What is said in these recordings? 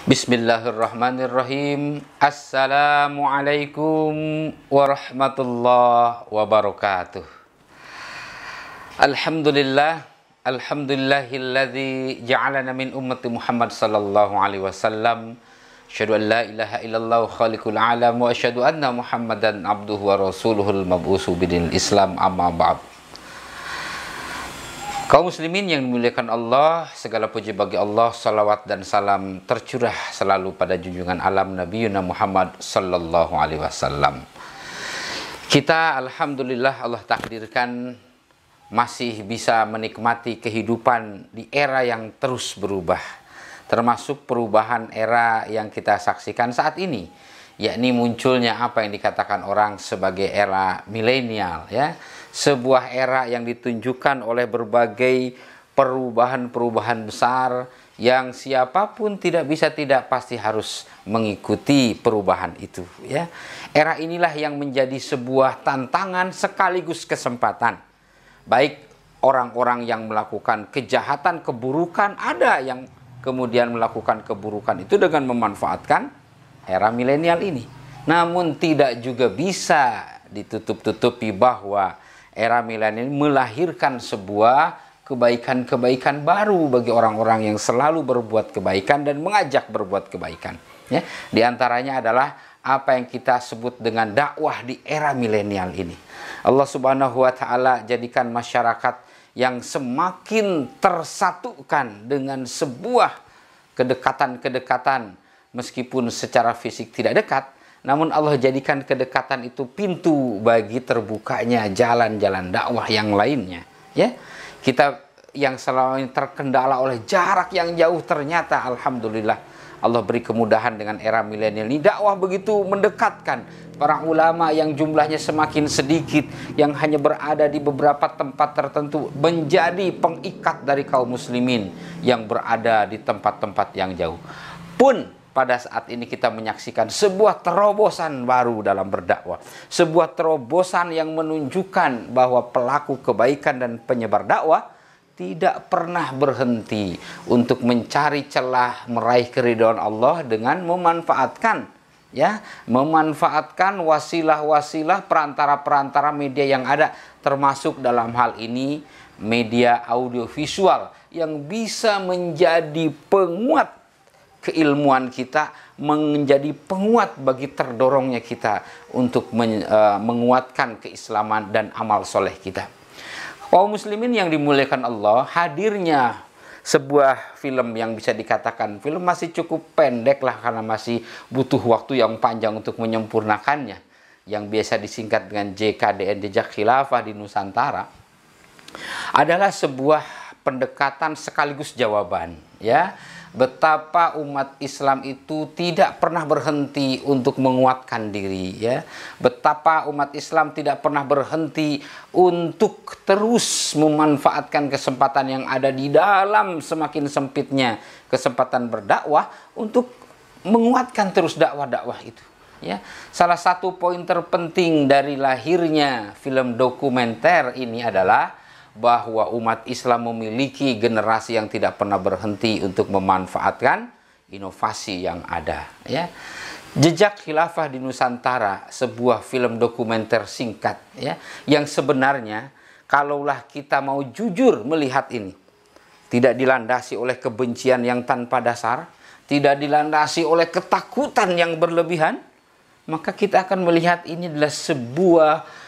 Bismillahirrahmanirrahim. Assalamualaikum warahmatullahi wabarakatuh. Alhamdulillahilladzi ja'alana min ummati Muhammad sallallahu alaihi wasallam. Asyhadu an la ilaha illallah khaliqul alam wa asyhadu anna Muhammadan abduhu wa rasuluhul mab'utsu bidinil Islam, amma ba'd. Kaum muslimin yang dimuliakan Allah, segala puji bagi Allah, salawat dan salam tercurah selalu pada junjungan alam Nabiuna Muhammad sallallahu alaihi wasallam. Kita alhamdulillah Allah takdirkan masih bisa menikmati kehidupan di era yang terus berubah, termasuk perubahan era yang kita saksikan saat ini, yakni munculnya apa yang dikatakan orang sebagai era milenial, ya. Sebuah era yang ditunjukkan oleh berbagai perubahan-perubahan besar yang siapapun tidak pasti harus mengikuti perubahan itu, ya. Era inilah yang menjadi sebuah tantangan sekaligus kesempatan. Baik orang-orang yang melakukan kejahatan, keburukan, ada yang kemudian melakukan keburukan itu dengan memanfaatkan era milenial ini. Namun tidak juga bisa ditutup-tutupi bahwa era milenial melahirkan sebuah kebaikan-kebaikan baru bagi orang-orang yang selalu berbuat kebaikan dan mengajak berbuat kebaikan. Ya, di antaranya adalah apa yang kita sebut dengan dakwah di era milenial ini. Allah Subhanahu wa Ta'ala jadikan masyarakat yang semakin tersatukan dengan sebuah kedekatan-kedekatan, meskipun secara fisik tidak dekat. Namun Allah jadikan kedekatan itu pintu bagi terbukanya jalan-jalan dakwah yang lainnya. Ya, kita yang selama ini terkendala oleh jarak yang jauh, ternyata alhamdulillah Allah beri kemudahan dengan era milenial ini. Dakwah begitu mendekatkan para ulama yang jumlahnya semakin sedikit, yang hanya berada di beberapa tempat tertentu, menjadi pengikat dari kaum muslimin yang berada di tempat-tempat yang jauh. Pun pada saat ini kita menyaksikan sebuah terobosan baru dalam berdakwah. Sebuah terobosan yang menunjukkan bahwa pelaku kebaikan dan penyebar dakwah tidak pernah berhenti untuk mencari celah meraih keridhaan Allah dengan memanfaatkan wasilah-wasilah perantara-perantara media yang ada, termasuk dalam hal ini media audiovisual yang bisa menjadi penguat keilmuan kita, menjadi penguat bagi terdorongnya kita untuk menguatkan keislaman dan amal soleh kita. Kaum muslimin yang dimuliakan Allah, hadirnya sebuah film yang bisa dikatakan film masih cukup pendek lah, karena masih butuh waktu yang panjang untuk menyempurnakannya, yang biasa disingkat dengan JKDN, Jejak Khilafah di Nusantara, adalah sebuah pendekatan sekaligus jawaban, ya. Betapa umat Islam itu tidak pernah berhenti untuk menguatkan diri, ya. Betapa umat Islam tidak pernah berhenti untuk terus memanfaatkan kesempatan yang ada di dalam semakin sempitnya kesempatan berdakwah untuk menguatkan terus dakwah-dakwah itu, ya. Salah satu poin terpenting dari lahirnya film dokumenter ini adalah bahwa umat Islam memiliki generasi yang tidak pernah berhenti untuk memanfaatkan inovasi yang ada, ya. Jejak Khilafah di Nusantara, sebuah film dokumenter singkat, ya, yang sebenarnya kalaulah kita mau jujur melihat ini, tidak dilandasi oleh kebencian yang tanpa dasar, tidak dilandasi oleh ketakutan yang berlebihan, maka kita akan melihat ini adalah sebuah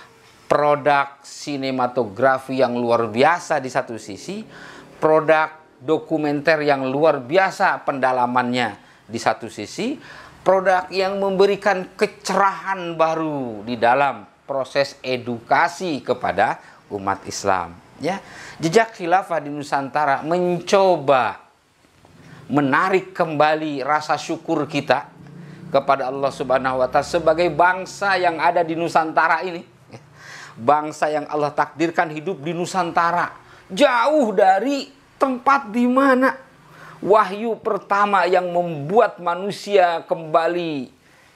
produk sinematografi yang luar biasa di satu sisi, produk dokumenter yang luar biasa pendalamannya di satu sisi, produk yang memberikan kecerahan baru di dalam proses edukasi kepada umat Islam, ya. Jejak Khilafah di Nusantara mencoba menarik kembali rasa syukur kita kepada Allah Subhanahu wa Ta'ala sebagai bangsa yang ada di Nusantara ini. Bangsa yang Allah takdirkan hidup di Nusantara, jauh dari tempat di mana wahyu pertama yang membuat manusia kembali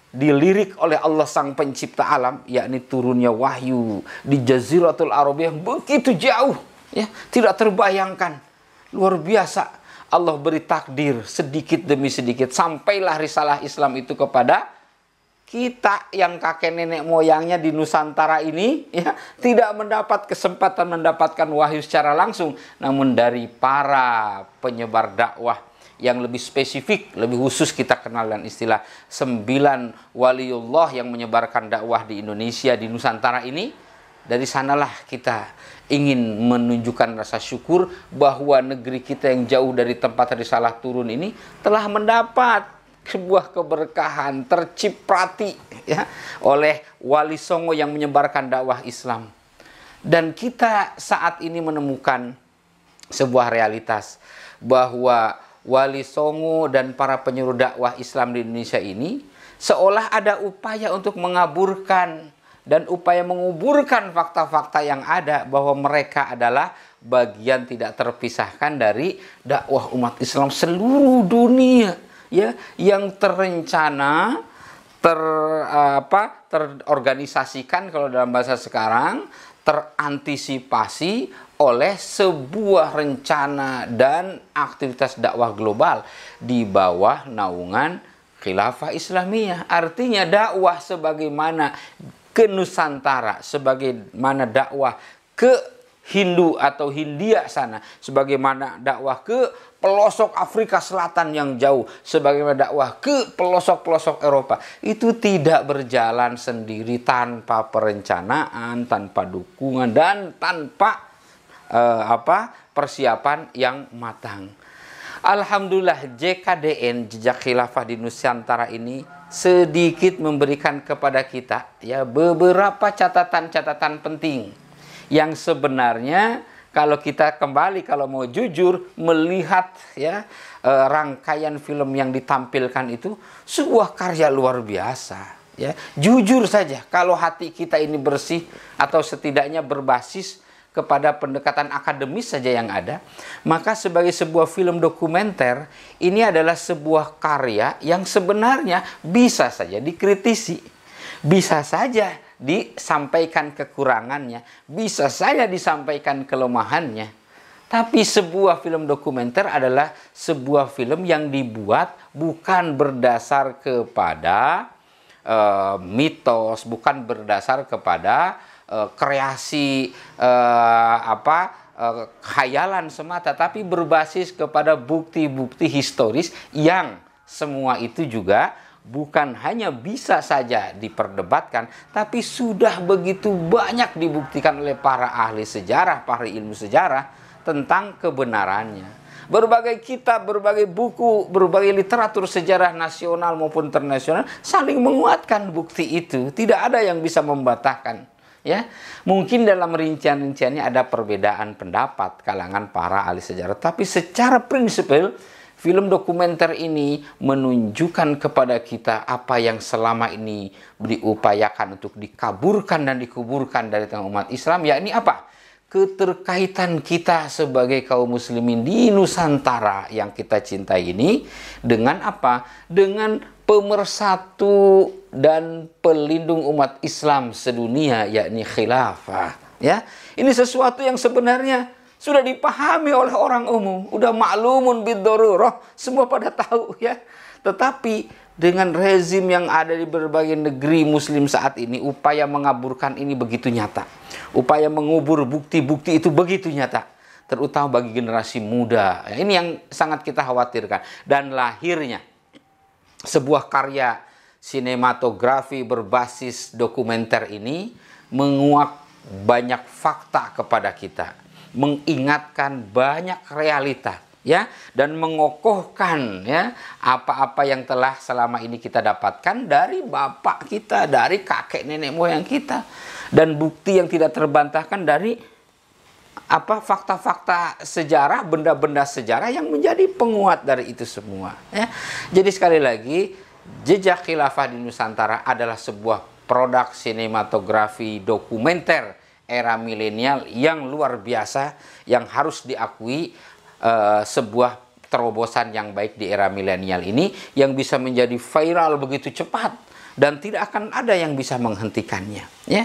dilirik oleh Allah sang pencipta alam, yakni turunnya wahyu di Jaziratul Arabiyah, begitu jauh, ya, tidak terbayangkan, luar biasa. Allah beri takdir sedikit demi sedikit sampailah risalah Islam itu kepada kita yang kakek nenek moyangnya di Nusantara ini ya tidak mendapat kesempatan mendapatkan wahyu secara langsung, namun dari para penyebar dakwah yang lebih spesifik, lebih khusus kita kenal dengan istilah 9 waliullah yang menyebarkan dakwah di Indonesia, di Nusantara ini. Dari sanalah kita ingin menunjukkan rasa syukur bahwa negeri kita yang jauh dari tempat risalah turun ini telah mendapat sebuah keberkahan terciprati ya oleh Wali Songo yang menyebarkan dakwah Islam. Dan kita saat ini menemukan sebuah realitas bahwa Wali Songo dan para penyuluh dakwah Islam di Indonesia ini seolah ada upaya untuk mengaburkan dan upaya menguburkan fakta-fakta yang ada bahwa mereka adalah bagian tidak terpisahkan dari dakwah umat Islam seluruh dunia ya yang terencana terorganisasikan kalau dalam bahasa sekarang, terantisipasi oleh sebuah rencana dan aktivitas dakwah global di bawah naungan Khilafah Islamiyah. Artinya dakwah sebagaimana ke Nusantara, sebagaimana dakwah ke Hindu atau Hindia sana, sebagaimana dakwah ke pelosok Afrika Selatan yang jauh, sebagaimana dakwah ke pelosok-pelosok Eropa, itu tidak berjalan sendiri tanpa perencanaan, tanpa dukungan dan tanpa persiapan yang matang. Alhamdulillah JKDN, Jejak Khilafah di Nusantara ini sedikit memberikan kepada kita ya beberapa catatan-catatan penting yang sebenarnya kalau kita kembali, kalau mau jujur melihat ya rangkaian film yang ditampilkan itu sebuah karya luar biasa ya. Jujur saja kalau hati kita ini bersih atau setidaknya berbasis kepada pendekatan akademis saja yang ada, maka sebagai sebuah film dokumenter ini adalah sebuah karya yang sebenarnya bisa saja dikritisi, bisa saja disampaikan kekurangannya, bisa saja disampaikan kelemahannya. Tapi sebuah film dokumenter adalah sebuah film yang dibuat bukan berdasar kepada mitos, bukan berdasar kepada kreasi khayalan semata, tapi berbasis kepada bukti-bukti historis yang semua itu juga bukan hanya bisa saja diperdebatkan, tapi sudah begitu banyak dibuktikan oleh para ahli sejarah, para ilmu sejarah tentang kebenarannya. Berbagai kitab, berbagai buku, berbagai literatur sejarah nasional maupun internasional saling menguatkan bukti itu. Tidak ada yang bisa membatahkan. Ya, mungkin dalam rincian-rinciannya ada perbedaan pendapat kalangan para ahli sejarah, tapi secara prinsipil film dokumenter ini menunjukkan kepada kita apa yang selama ini diupayakan untuk dikaburkan dan dikuburkan dari tengah umat Islam, yakni apa? Keterkaitan kita sebagai kaum muslimin di Nusantara yang kita cintai ini dengan apa? Dengan pemersatu dan pelindung umat Islam sedunia, yakni khilafah. Ya, ini sesuatu yang sebenarnya sudah dipahami oleh orang umum, udah maklumun bid-darurah, semua pada tahu ya. Tetapi dengan rezim yang ada di berbagai negeri muslim saat ini, upaya mengaburkan ini begitu nyata. Upaya mengubur bukti-bukti itu begitu nyata, terutama bagi generasi muda. Ya, ini yang sangat kita khawatirkan. Dan lahirnya sebuah karya sinematografi berbasis dokumenter ini menguak banyak fakta kepada kita, mengingatkan banyak realita ya, dan mengokohkan ya apa-apa yang telah selama ini kita dapatkan dari bapak kita, dari kakek nenek moyang kita, dan bukti yang tidak terbantahkan dari fakta-fakta sejarah, benda-benda sejarah yang menjadi penguat dari itu semua ya. Jadi sekali lagi, Jejak Khilafah di Nusantara adalah sebuah produk sinematografi dokumenter era milenial yang luar biasa, yang harus diakui sebuah terobosan yang baik di era milenial ini, yang bisa menjadi viral begitu cepat dan tidak akan ada yang bisa menghentikannya ya.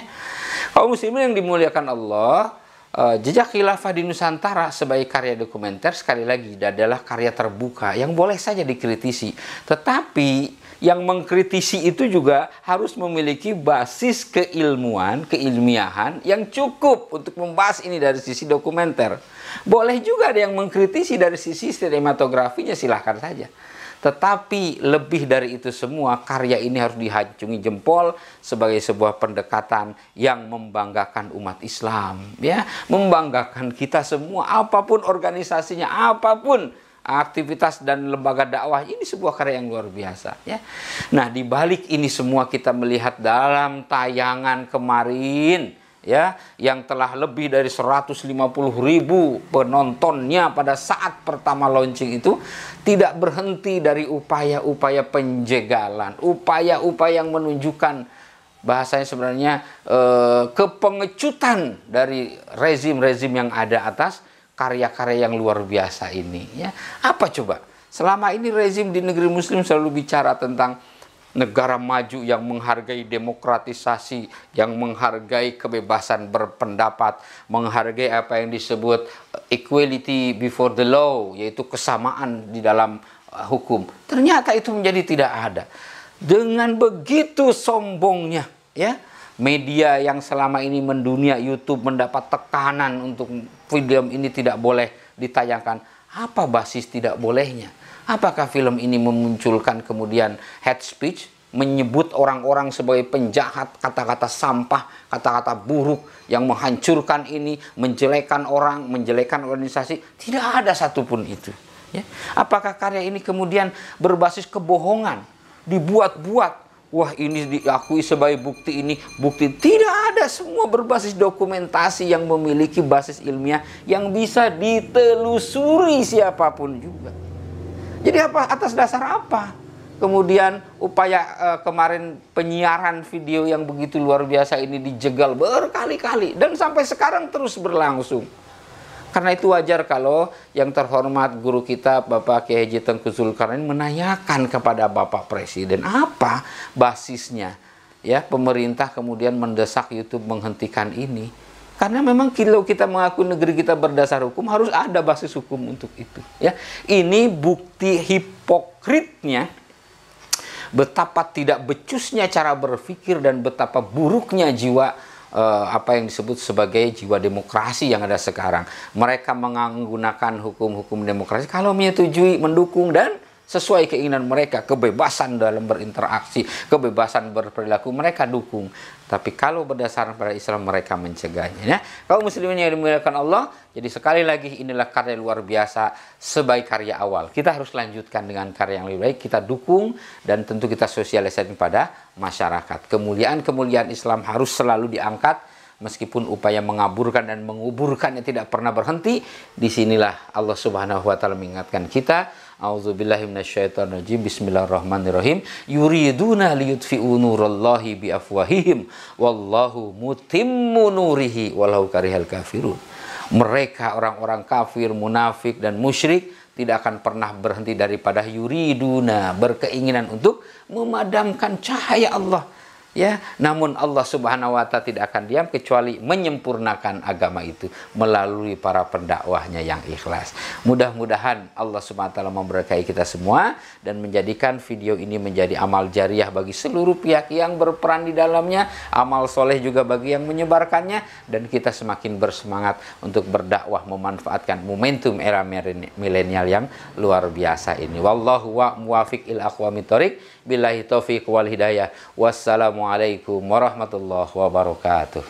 Kaum muslimin yang dimuliakan Allah, Jejak Khilafah di Nusantara sebagai karya dokumenter sekali lagi adalah karya terbuka yang boleh saja dikritisi. Tetapi yang mengkritisi itu juga harus memiliki basis keilmuan, keilmiahan yang cukup untuk membahas ini dari sisi dokumenter. Boleh juga ada yang mengkritisi dari sisi sinematografinya, silahkan saja. Tetapi lebih dari itu semua, karya ini harus diacungi jempol sebagai sebuah pendekatan yang membanggakan umat Islam, ya, membanggakan kita semua, apapun organisasinya, apapun aktivitas dan lembaga dakwah, ini sebuah karya yang luar biasa, ya. Nah, di balik ini semua kita melihat dalam tayangan kemarin, ya, yang telah lebih dari 150.000 penontonnya pada saat pertama launching itu, tidak berhenti dari upaya-upaya penjegalan, upaya-upaya yang menunjukkan bahasanya sebenarnya kepengecutan dari rezim-rezim yang ada atas karya-karya yang luar biasa ini, ya. Apa coba? Selama ini rezim di negeri muslim selalu bicara tentang negara maju yang menghargai demokratisasi, yang menghargai kebebasan berpendapat, menghargai apa yang disebut equality before the law, yaitu kesamaan di dalam hukum. Ternyata itu menjadi tidak ada. Dengan begitu sombongnya, ya, media yang selama ini mendunia, YouTube mendapat tekanan untuk film ini tidak boleh ditayangkan. Apa basis tidak bolehnya? Apakah film ini memunculkan kemudian hate speech, menyebut orang-orang sebagai penjahat, kata-kata sampah, kata-kata buruk yang menghancurkan ini, menjelekkan orang, menjelekkan organisasi? Tidak ada satupun itu, ya. Apakah karya ini kemudian berbasis kebohongan, dibuat-buat? Wah, ini diakui sebagai bukti, ini bukti. Tidak ada, semua berbasis dokumentasi yang memiliki basis ilmiah yang bisa ditelusuri siapapun juga. Jadi apa, atas dasar apa kemudian upaya kemarin penyiaran video yang begitu luar biasa ini dijegal berkali-kali dan sampai sekarang terus berlangsung? Karena itu wajar kalau yang terhormat guru kita Bapak Kiai Haji Tengku Zulkarnain menanyakan kepada Bapak Presiden apa basisnya, ya, pemerintah kemudian mendesak YouTube menghentikan ini. Karena memang kalau kita mengaku negeri kita berdasar hukum, harus ada basis hukum untuk itu, ya. Ini bukti hipokritnya, betapa tidak becusnya cara berpikir dan betapa buruknya jiwa apa yang disebut sebagai jiwa demokrasi yang ada sekarang. Mereka menggunakan hukum-hukum demokrasi kalau menyetujui, mendukung dan sesuai keinginan mereka, kebebasan dalam berinteraksi, kebebasan berperilaku mereka dukung. Tapi kalau berdasarkan pada Islam mereka mencegahnya, ya. Kaum muslimin yang dimuliakan Allah, jadi sekali lagi inilah karya luar biasa sebagai karya awal. Kita harus lanjutkan dengan karya yang lebih baik, kita dukung dan tentu kita sosialisasi pada masyarakat. Kemuliaan-kemuliaan Islam harus selalu diangkat meskipun upaya mengaburkan dan menguburkannya tidak pernah berhenti. Disinilah Allah Subhanahu wa taala mengingatkan kita, A'udzubillahi minasyaitonirrajim. Bismillahirrahmanirrahim. Yuriduna liyutfi'u nurallahi biafwahihim wallahu mutimmu nurihi walau karihal kafirun. Mereka orang-orang kafir, munafik dan musyrik tidak akan pernah berhenti daripada yuriduna, berkeinginan untuk memadamkan cahaya Allah, ya. Namun Allah Subhanahu wa taala tidak akan diam kecuali menyempurnakan agama itu melalui para pendakwahnya yang ikhlas. Mudah-mudahan Allah Subhanahu wa taala memberkahi kita semua dan menjadikan video ini menjadi amal jariah bagi seluruh pihak yang berperan di dalamnya, amal soleh juga bagi yang menyebarkannya, dan kita semakin bersemangat untuk berdakwah memanfaatkan momentum era milenial yang luar biasa ini. Wallahu wa muwafiq il aqwamit thoriq. Billahi taufiq wal hidayah. Wassalamualaikum warahmatullahi wabarakatuh.